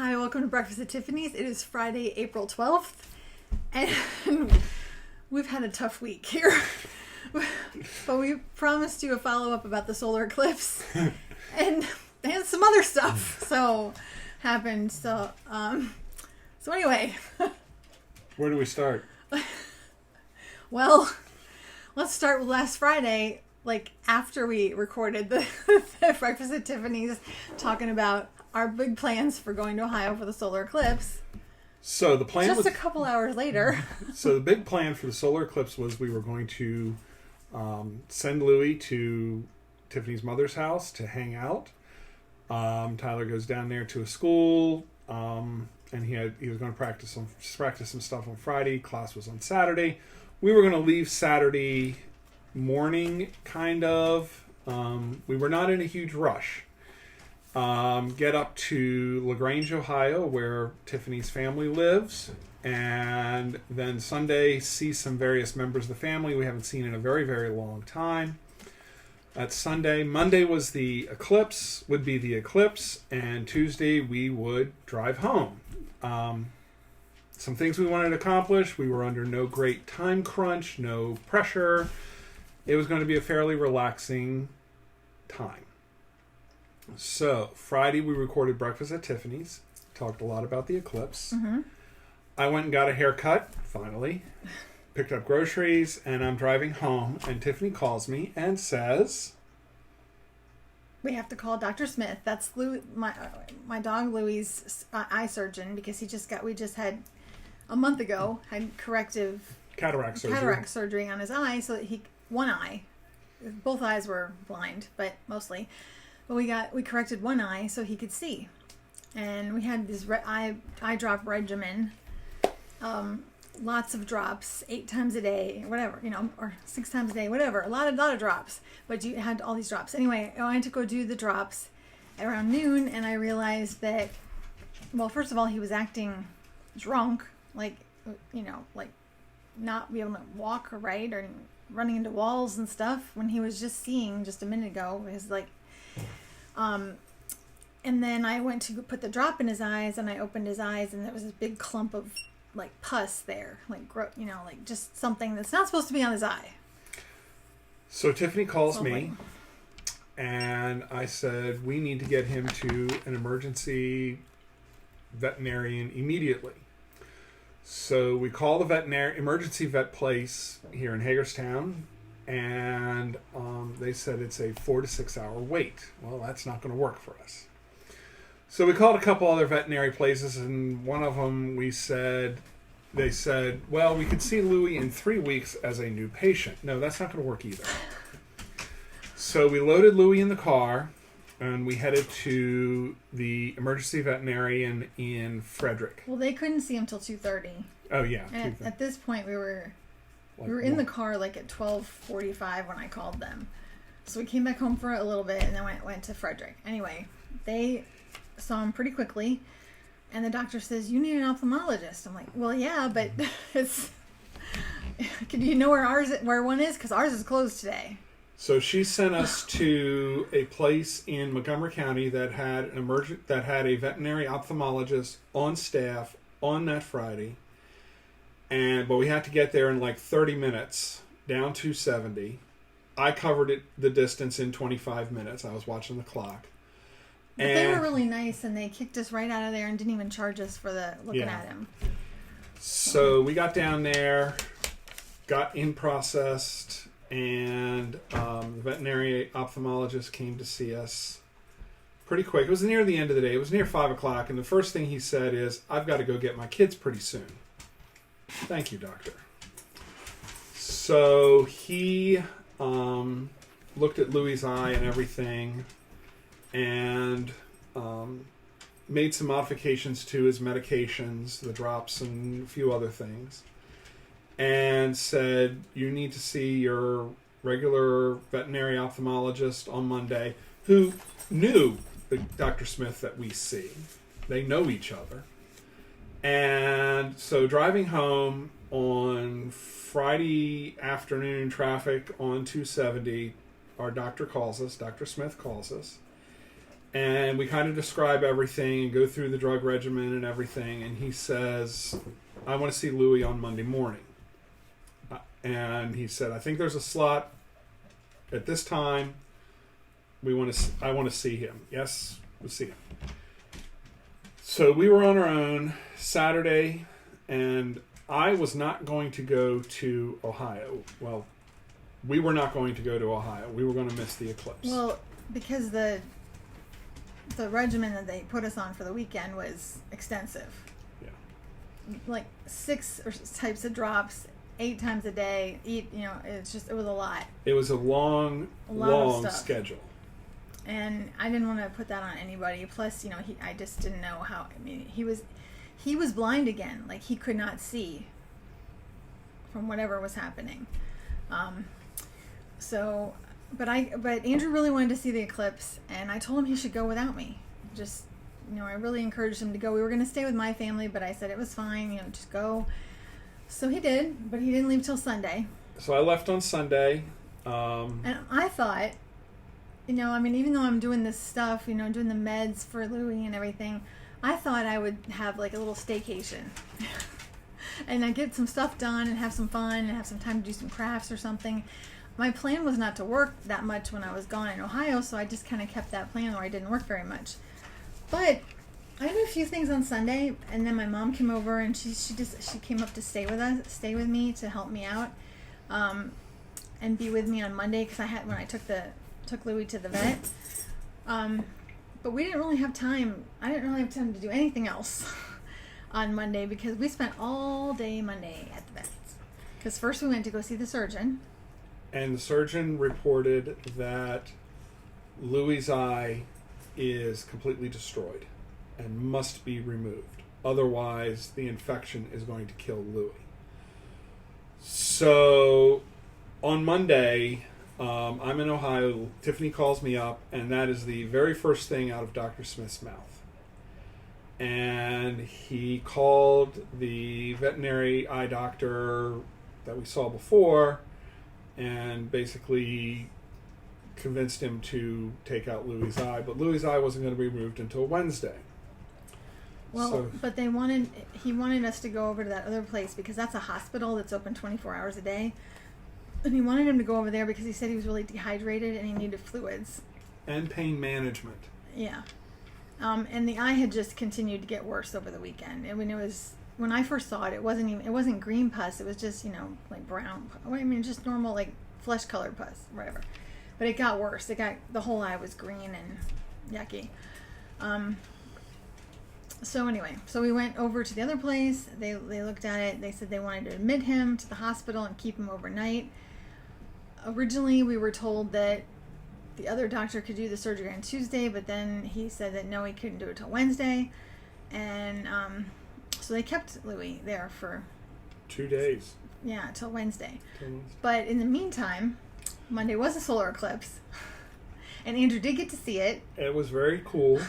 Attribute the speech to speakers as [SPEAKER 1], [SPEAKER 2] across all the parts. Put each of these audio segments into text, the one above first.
[SPEAKER 1] Hi, welcome to Breakfast at Tiffany's. It is Friday, April 12th, and we've had a tough week here. But we promised you a follow-up about the solar eclipse and some other stuff happened. So anyway.
[SPEAKER 2] Where do we start?
[SPEAKER 1] Well, let's start with last Friday, like after we recorded the Breakfast at Tiffany's, talking about our big plans for going to Ohio for the solar eclipse.
[SPEAKER 2] So the plan
[SPEAKER 1] was a couple hours later.
[SPEAKER 2] So the big plan for the solar eclipse was we were going to send Louie to Tiffany's mother's house to hang out. Tyler goes down there to a school, and he was going to practice some stuff on Friday. Class was on Saturday. We were going to leave Saturday morning, kind of. We were not in a huge rush. Get up to LaGrange, Ohio, where Tiffany's family lives, and then Sunday see some various members of the family we haven't seen in a very, very long time. That's Sunday. Monday was would be the eclipse, and Tuesday we would drive home. Some things we wanted to accomplish. We were under no great time crunch, no pressure. It was going to be a fairly relaxing time. So, Friday we recorded Breakfast at Tiffany's. Talked a lot about the eclipse.
[SPEAKER 1] Mm-hmm.
[SPEAKER 2] I went and got a haircut, finally. Picked up groceries, and I'm driving home. And Tiffany calls me and says,
[SPEAKER 1] we have to call Dr. Smith. That's Louie, my dog Louie's eye surgeon, because we just had, a month ago, had corrective
[SPEAKER 2] cataract
[SPEAKER 1] surgery on his eye, so that one eye, both eyes were blind, but mostly. But we corrected one eye so he could see, and we had this eye drop regimen, lots of drops, 8 times a day, whatever, or 6 times a day, whatever, a lot of drops. But you had all these drops. Anyway, I went to go do the drops around noon, and I realized that, well, first of all, he was acting drunk, like not be able to walk or write, or running into walls and stuff, when he was just seeing just a minute ago. And then I went to put the drop in his eyes, and I opened his eyes, and there was this big clump of pus there, just something that's not supposed to be on his eye.
[SPEAKER 2] So Tiffany calls me, and I said, we need to get him to an emergency veterinarian immediately. So we call the emergency vet place here in Hagerstown, and they said it's a 4 to 6 hour wait. Well, that's not going to work for us. So we called a couple other veterinary places, and one of them they said, well, we could see Louie in 3 weeks as a new patient. No, that's not going to work either. So we loaded Louie in the car, and we headed to the emergency veterinarian in Frederick.
[SPEAKER 1] Well, they couldn't see him till 2:30.
[SPEAKER 2] Oh, yeah.
[SPEAKER 1] And at this point, we were in the car at 12:45 when I called them. So we came back home for a little bit, and then went to Frederick. Anyway, they saw him pretty quickly, and the doctor says, you need an ophthalmologist. I'm like, well, yeah, but it's... Do you know where one is? Because ours is closed today.
[SPEAKER 2] So she sent us to a place in Montgomery County that had a veterinary ophthalmologist on staff on that Friday. But we had to get there in 30 minutes, down 270. I covered the distance in 25 minutes. I was watching the clock.
[SPEAKER 1] But they were really nice, and they kicked us right out of there and didn't even charge us for looking at him.
[SPEAKER 2] So we got down there, got in processed, and the veterinary ophthalmologist came to see us pretty quick. It was near the end of the day. It was near 5 o'clock, and the first thing he said is, I've got to go get my kids pretty soon. Thank you, doctor. So he looked at Louie's eye and everything, and made some modifications to his medications, the drops and a few other things, and said, you need to see your regular veterinary ophthalmologist on Monday, who knew the Dr. Smith that we see. They know each other. And so driving home on Friday afternoon traffic on 270, our doctor calls us, Dr. Smith calls us, And we kind of describe everything and go through the drug regimen and everything. And he says, I want to see Louie on Monday morning. And he said, I think there's a slot at this time. I want to see him. Yes, we'll see him. So we were on our own Saturday, and I was not going to go to Ohio. Well, we were not going to go to Ohio. We were going to miss the Eclipse.
[SPEAKER 1] Well, because the regimen that they put us on for the weekend was extensive.
[SPEAKER 2] Yeah.
[SPEAKER 1] Like 6 types of drops, 8 times a day. It was a lot.
[SPEAKER 2] It was a long schedule.
[SPEAKER 1] And I didn't want to put that on anybody. Plus, I just didn't know how. I mean, he was blind again. Like, he could not see from whatever was happening. But Andrew really wanted to see the eclipse, and I told him he should go without me. Just, I really encouraged him to go. We were going to stay with my family, but I said it was fine. Just go. So he did, but he didn't leave till Sunday.
[SPEAKER 2] So I left on Sunday.
[SPEAKER 1] And I thought, even though I'm doing this stuff, doing the meds for Louie and everything, I thought I would have like a little staycation. And I get some stuff done and have some fun and have some time to do some crafts or something. My plan was not to work that much when I was gone in Ohio, so I just kind of kept that plan where I didn't work very much. But I did a few things on Sunday, and then my mom came over, and she came up to stay with me to help me out, and be with me on Monday because when I took Louie to the vet. But we didn't really have time. I didn't really have time to do anything else on Monday because we spent all day Monday at the vet. Because first we went to go see the surgeon.
[SPEAKER 2] And the surgeon reported that Louie's eye is completely destroyed and must be removed. Otherwise, the infection is going to kill Louie. So, on Monday, I'm in Ohio. Tiffany calls me up, and that is the very first thing out of Dr. Smith's mouth. And he called the veterinary eye doctor that we saw before and basically convinced him to take out Louie's eye. But Louie's eye wasn't going to be removed until Wednesday.
[SPEAKER 1] Well, but he wanted us to go over to that other place because that's a hospital that's open 24 hours a day. And he wanted him to go over there because he said he was really dehydrated and he needed fluids.
[SPEAKER 2] And pain management.
[SPEAKER 1] Yeah. And the eye had just continued to get worse over the weekend. I mean, when I first saw it, it wasn't green pus. It was just, like brown. Just normal, like flesh-colored pus, whatever. But it got worse. The whole eye was green and yucky. So anyway, we went over to the other place. They looked at it. They said they wanted to admit him to the hospital and keep him overnight. Originally, we were told that the other doctor could do the surgery on Tuesday, but then he said that no, he couldn't do it till Wednesday. And so they kept Louie there for
[SPEAKER 2] 2 days.
[SPEAKER 1] Yeah, till Wednesday. But in the meantime, Monday was a solar eclipse. And Andrew did get to see it.
[SPEAKER 2] It was very cool.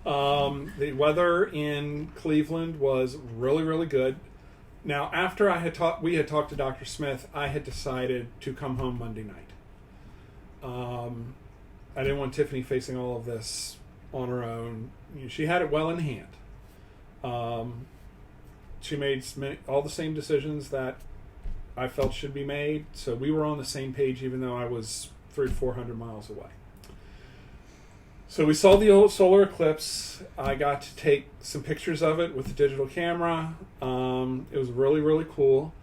[SPEAKER 2] The weather in Cleveland was really, really good. Now, after we had talked to Dr. Smith, I had decided to come home Monday night. I didn't want Tiffany facing all of this on her own. She had it well in hand. She made all the same decisions that I felt should be made, so we were on the same page even though I was 300-400 miles away. So we saw the old solar eclipse. I got to take some pictures of it with the digital camera. It was really, really cool.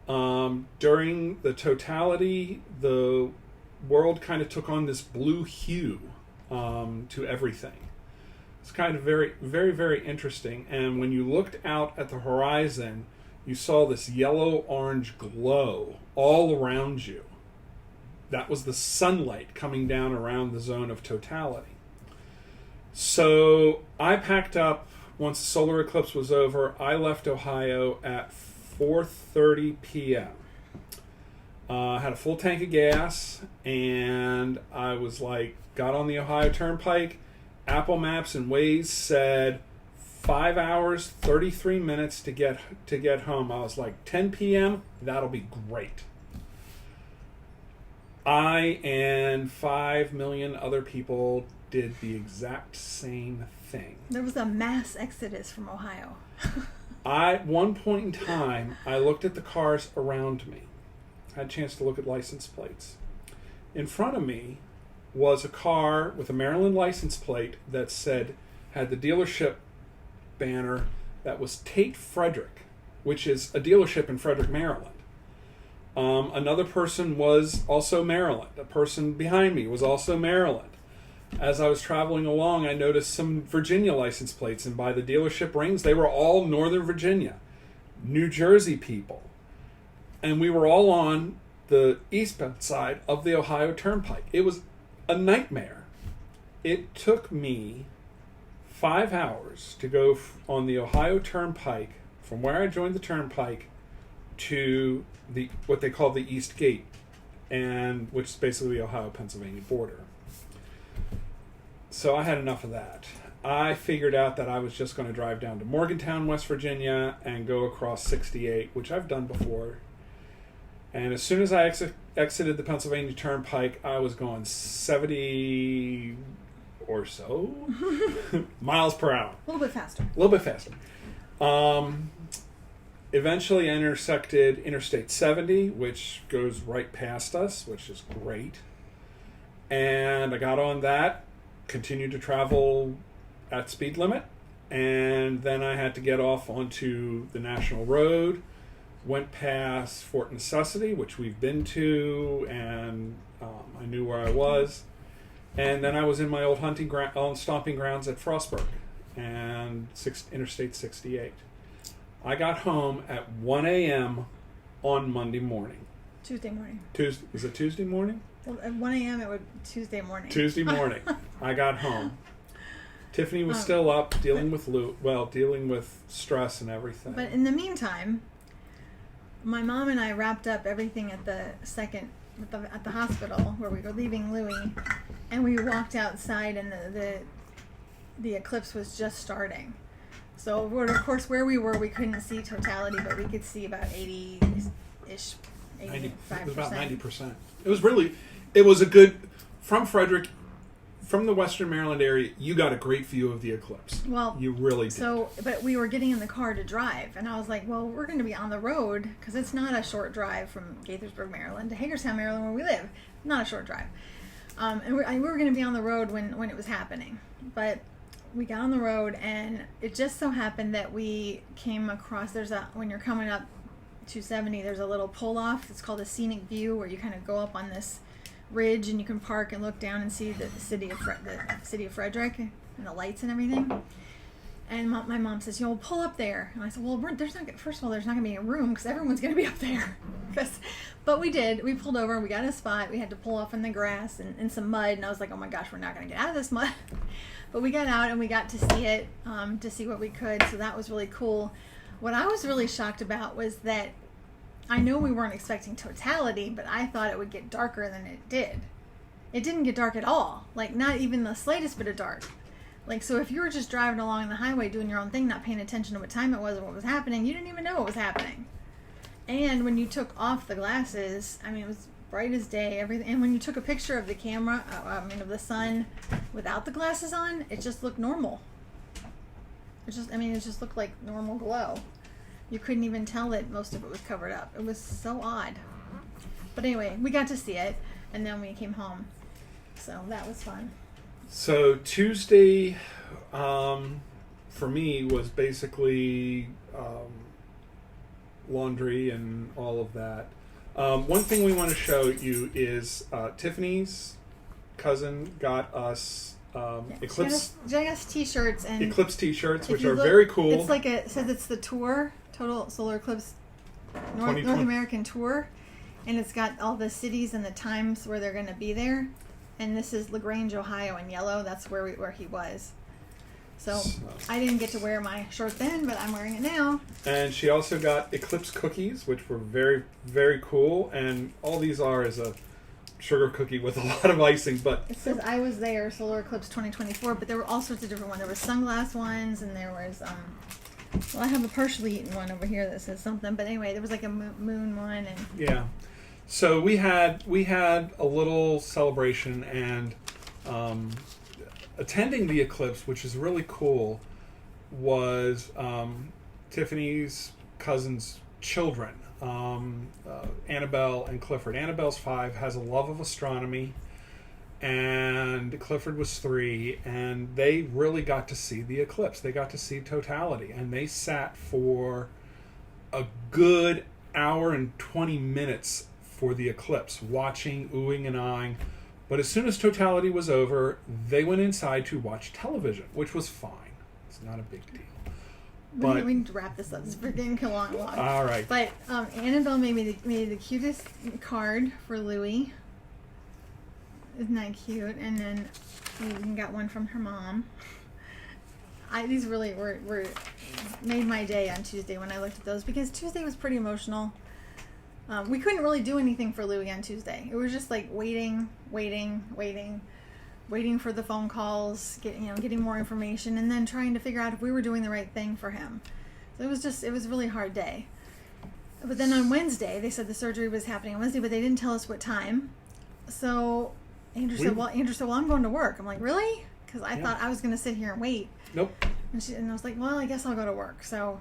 [SPEAKER 2] During the totality, the world kind of took on this blue hue to everything. It's kind of very, very, very interesting. And when you looked out at the horizon, you saw this yellow-orange glow all around you. That was the sunlight coming down around the zone of totality. So I packed up once the solar eclipse was over. I left Ohio at 4:30 p.m. I had a full tank of gas, and I was got on the Ohio Turnpike. Apple Maps and Waze said 5 hours, 33 minutes to get home. I was like, 10 p.m., that'll be great. I and 5 million other people did the exact same thing.
[SPEAKER 1] There was a mass exodus from Ohio.
[SPEAKER 2] At one point in time, I looked at the cars around me. I had a chance to look at license plates. In front of me was a car with a Maryland license plate that had the dealership banner that was Tate Frederick, which is a dealership in Frederick, Maryland. Another person was also Maryland. A person behind me was also Maryland. As I was traveling along, I noticed some Virginia license plates, and by the dealership rings, they were all Northern Virginia, New Jersey people. And we were all on the eastbound side of the Ohio Turnpike. It was a nightmare. It took me 5 hours to go on the Ohio Turnpike from where I joined the Turnpike to what they call the East Gate, which is basically the Ohio-Pennsylvania border. So I had enough of that. I figured out that I was just going to drive down to Morgantown, West Virginia, and go across 68, which I've done before. And as soon as I exited the Pennsylvania Turnpike, I was going 70 or so miles per hour.
[SPEAKER 1] A little bit faster.
[SPEAKER 2] A little bit faster. Eventually I intersected Interstate 70, which goes right past us, which is great. And I got on that, continued to travel at speed limit, and then I had to get off onto the National Road, went past Fort Necessity, which we've been to, and I knew where I was. And then I was in my old stomping grounds at Frostburg and Interstate 68. I got home at 1 a.m. on Monday morning.
[SPEAKER 1] Tuesday morning.
[SPEAKER 2] Is it Tuesday morning?
[SPEAKER 1] Well, at 1 a.m. it would Tuesday morning.
[SPEAKER 2] Tuesday morning. I got home. Tiffany was still up dealing with stress and everything.
[SPEAKER 1] But in the meantime, my mom and I wrapped up everything at the hospital where we were leaving Louie, and we walked outside, and the eclipse was just starting. So, of course, where we were, we couldn't see totality, but we could see about 80-ish, 85%.
[SPEAKER 2] It was about 90%. It was a good, from Frederick, from the Western Maryland area, you got a great view of the eclipse.
[SPEAKER 1] Well,
[SPEAKER 2] you really did.
[SPEAKER 1] So, but we were getting in the car to drive, and I was like, well, we're going to be on the road, because it's not a short drive from Gaithersburg, Maryland to Hagerstown, Maryland, where we live. Not a short drive. And we were going to be on the road when it was happening. But we got on the road, and it just so happened that we came across, when you're coming up 270, there's a little pull-off. It's called a scenic view, where you kind of go up on this ridge, and you can park and look down and see the city of Frederick and the lights and everything. And my mom says, we'll pull up there. And I said, well, first of all, there's not going to be a room, because everyone's going to be up there. But we did. We pulled over. We got a spot. We had to pull off in the grass and some mud. And I was like, oh, my gosh, we're not going to get out of this mud. But we got out, and we got to see it, to see what we could. So that was really cool. What I was really shocked about was that I know we weren't expecting totality, but I thought it would get darker than it did. It didn't get dark at all. Like, not even the slightest bit of dark. Like, so if you were just driving along the highway doing your own thing, not paying attention to what time it was or what was happening, you didn't even know what was happening. And when you took off the glasses, it was bright as day, everything. And when you took a picture of the camera, of the sun without the glasses on, it just looked normal. It just looked like normal glow. You couldn't even tell that most of it was covered up. It was so odd. But anyway, we got to see it, and then we came home. So that was fun.
[SPEAKER 2] So Tuesday, for me, was basically laundry and all of that. One thing we want to show you is Tiffany's cousin got us Eclipse.
[SPEAKER 1] She got us t-shirts and
[SPEAKER 2] Eclipse t-shirts, which are very cool.
[SPEAKER 1] It's like it says it's the tour, Total Solar Eclipse North American Tour, and it's got all the cities and the times where they're going to be there. And this is LaGrange, Ohio, in yellow. That's where he was. So I didn't get to wear my shirt then, but I'm wearing it now. And
[SPEAKER 2] she also got Eclipse cookies, which were very, very cool. And all these are is a sugar cookie with a lot of icing. But
[SPEAKER 1] it says I was there, Solar Eclipse 2024. But there were all sorts of different ones. There were sunglass ones, and there was I have a partially eaten one over here that says something. But anyway, there was like a moon one, and
[SPEAKER 2] yeah. So we had a little celebration, and attending the Eclipse, which is really cool, was Tiffany's cousin's children, Annabelle and Clifford. Annabelle's 5, has a love of astronomy, and Clifford was 3, and they really got to see the eclipse. They got to see totality, and they sat for a good hour and 20 minutes for the eclipse, watching, oohing and eyeing. But as soon as totality was over, they went inside to watch television, which was fine. It's not a big deal. But
[SPEAKER 1] we need to wrap this up. It's freaking long.
[SPEAKER 2] All right.
[SPEAKER 1] But Annabelle made the cutest card for Louie. Isn't that cute? And then we even got one from her mom. These really were made my day on Tuesday when I looked at those, because Tuesday was pretty emotional. We couldn't really do anything for Louie on Tuesday. It was just like waiting for the phone calls, getting more information, and then trying to figure out if we were doing the right thing for him. So it was a really hard day. But then on Wednesday, they said the surgery was happening on Wednesday, but they didn't tell us what time. So Andrew said, well, I'm going to work. I'm like, really? Because I thought I was going to sit here and wait.
[SPEAKER 2] Nope.
[SPEAKER 1] And I was like, well, I guess I'll go to work. So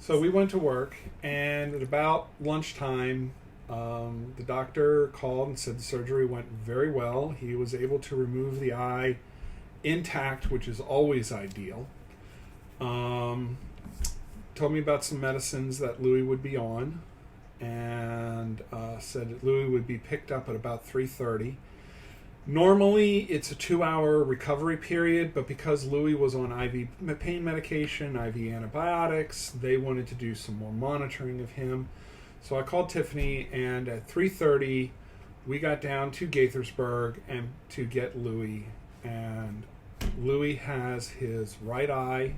[SPEAKER 2] we went to work, and at about lunchtime, the doctor called and said the surgery went very well. He was able to remove the eye intact, which is always ideal. Told me about some medicines that Louie would be on, and said that Louie would be picked up at about 3:30. Normally, it's a 2-hour recovery period, but because Louie was on IV pain medication, IV antibiotics, they wanted to do some more monitoring of him. So I called Tiffany, and at 3:30, we got down to Gaithersburg and to get Louie. And Louie has his right eye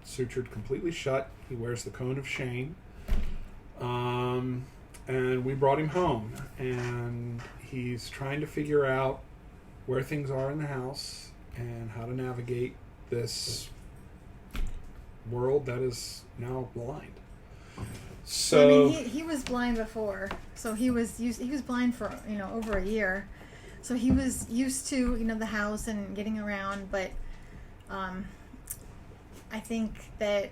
[SPEAKER 2] sutured completely shut. He wears the cone of shame. And we brought him home, and he's trying to figure out where things are in the house and how to navigate this world that is now blind. So
[SPEAKER 1] I mean, he was blind before, so he was blind for over a year, so he was used to the house and getting around. But I think that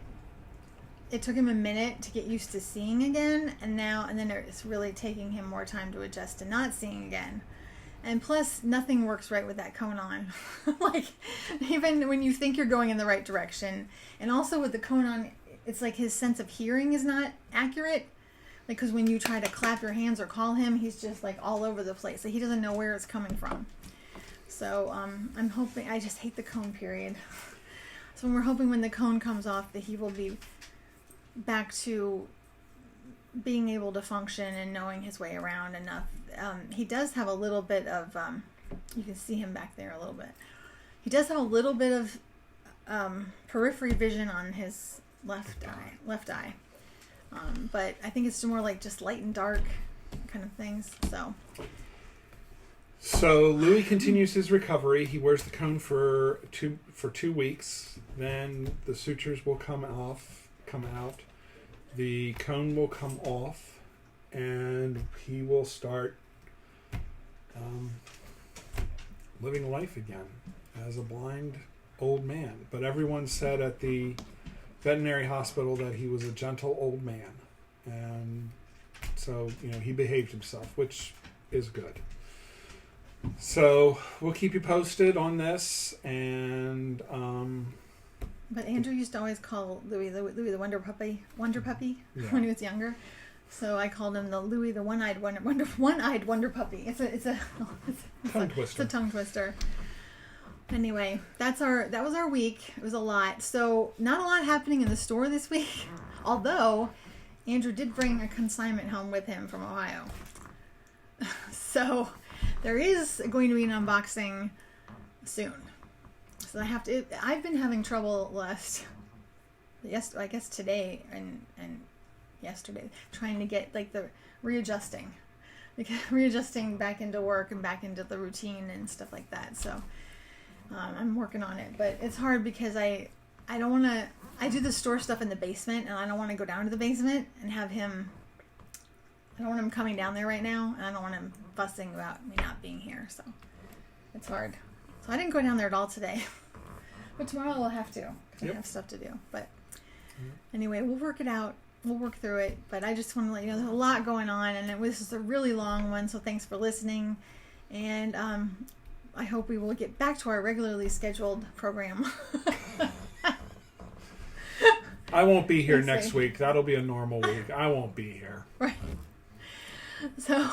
[SPEAKER 1] it took him a minute to get used to seeing again, and then it's really taking him more time to adjust to not seeing again. And plus, nothing works right with that cone on. Like, even when you think you're going in the right direction, and also with the cone on, it's like his sense of hearing is not accurate. Like, because when you try to clap your hands or call him, he's just like all over the place. Like, he doesn't know where it's coming from. So I'm hoping, I just hate the cone, period. So we're hoping when the cone comes off that he will be back to being able to function and knowing his way around enough. He does have a little bit of, you can see him back there a little bit. He does have a little bit of periphery vision on his left eye. But I think it's more like just light and dark kind of things.
[SPEAKER 2] So Louie continues his recovery. He wears the cone for 2 weeks. Then the sutures will come out. The cone will come off, and he will start living life again as a blind old man. But everyone said at the veterinary hospital that he was a gentle old man, and so he behaved himself, which is good. So we'll keep you posted on this, and
[SPEAKER 1] but Andrew used to always call Louie the Wonder Puppy
[SPEAKER 2] Yeah.
[SPEAKER 1] when he was younger. So I called him the Louie the One-Eyed Wonder Puppy. It's a
[SPEAKER 2] tongue twister.
[SPEAKER 1] It's a tongue twister. Anyway, that was our week. It was a lot. So not a lot happening in the store this week. Although Andrew did bring a consignment home with him from Ohio. So there is going to be an unboxing soon. So I've been having trouble I guess today and yesterday, trying to get like the readjusting back into work and back into the routine and stuff like that. So I'm working on it, but it's hard because I don't want to. I do the store stuff in the basement, and I don't want to go down to the basement and have him. I don't want him coming down there right now, and I don't want him fussing about me not being here. So it's hard. So I didn't go down there at all today. But tomorrow we'll have to, because I have stuff to do. But anyway, we'll work it out. We'll work through it. But I just want to let you know there's a lot going on, and this is a really long one, so thanks for listening. And I hope we will get back to our regularly scheduled program.
[SPEAKER 2] I won't be here next week. That'll be a normal week. I won't be here.
[SPEAKER 1] Right. So,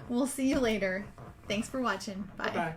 [SPEAKER 1] we'll see you later. Thanks for watching. Bye.
[SPEAKER 2] Bye.